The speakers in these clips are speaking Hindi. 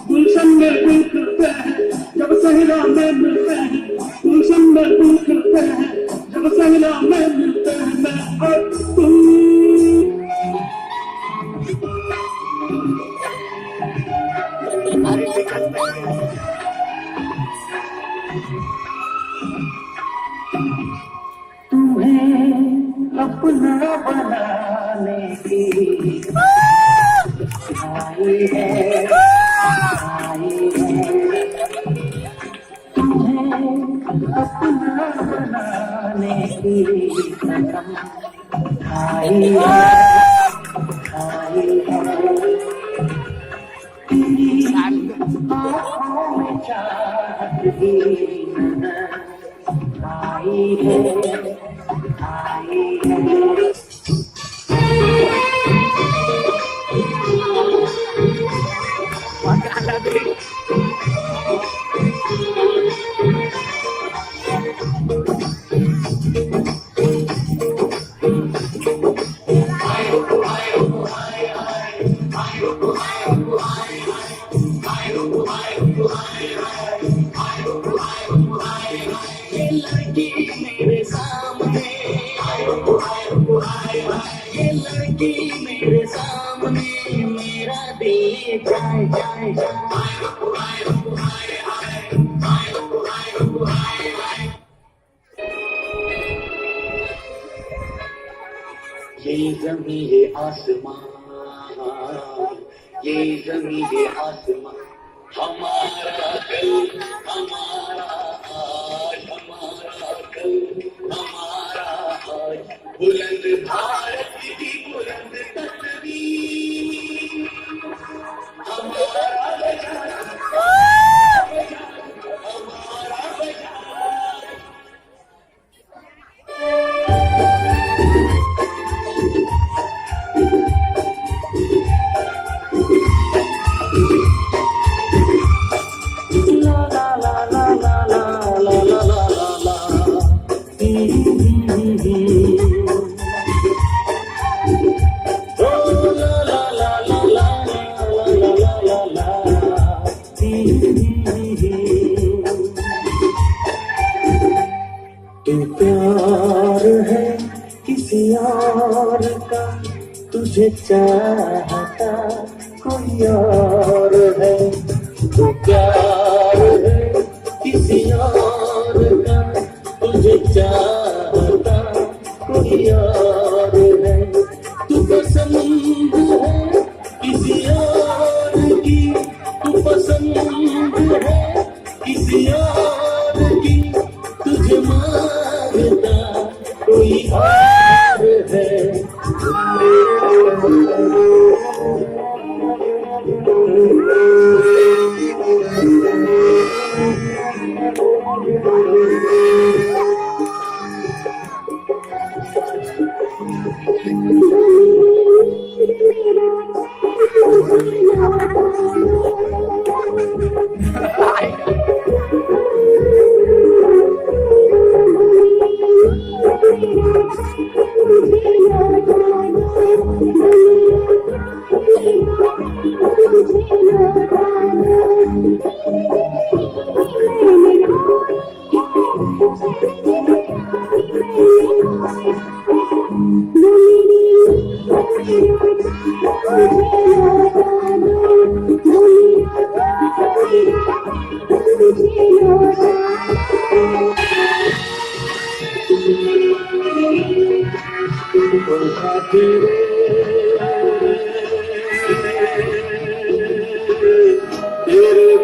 गुलशन में गुल खिलते हैं जब सहरा में मिलते हैं, गुलशन में गुल खिलते हैं जब सहरा में मिलते हैं, मैं और तुम। तुम्हें अपना बनाने की आई है, तुम्हें अपना बनाने की आई है, तेरी आँखों में चाहत की नजर आई है, आई है। मेरे सामने ये लड़की मेरे सामने मेरा दिल जाए जाए ये ज़मीं ये आसमां, ये ज़मीं ये आसमां, हमारा कल हमारा आज, हमारा कल हमारा आज, बुलंद भारत की बुलंद तस्वीर, हमारा बजाना हमारा बजाना। तू प्यार है किसी और का, तुझे चाहता कोई और है। तू प्यार है किसी और का, तुझे चाहता कोई और है। तू पसंद है किसी और की, तू पसंद है किसी और की, तुझे मांगता कोई और है।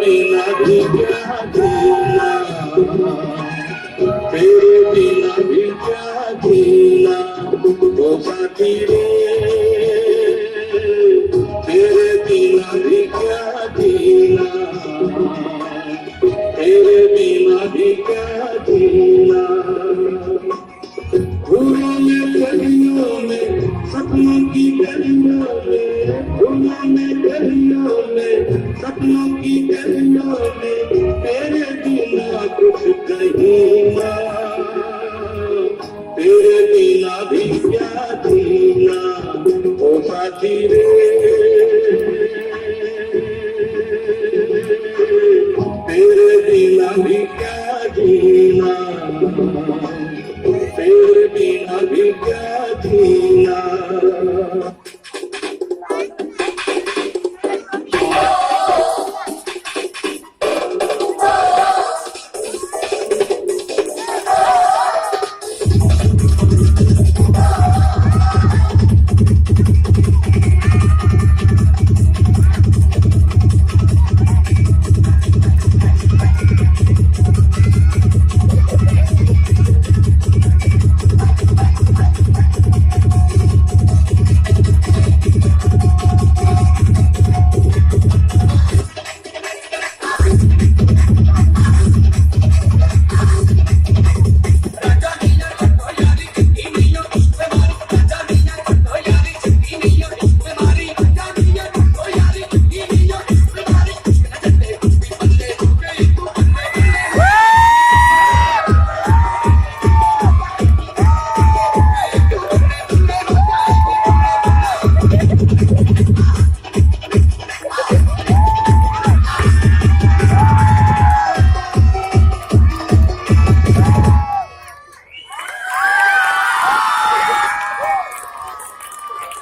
बिना भी क्या जीना, तेरे बिना भी क्या जीना, ओ साथी रे, तेरे बिना भी क्या जीना, तेरे बिना भी क्या जीना। फूलों में गलियों में, सपनों की गलियों में, फूलों में गलियों में, सपनों की गलियों में, तेरे बिना कुछ कहीं ना, तेरे बिना भी क्या जीना, ओ साथी रे, तेरे बिना भी क्या जीना, तेरे बिना भी क्या जीना।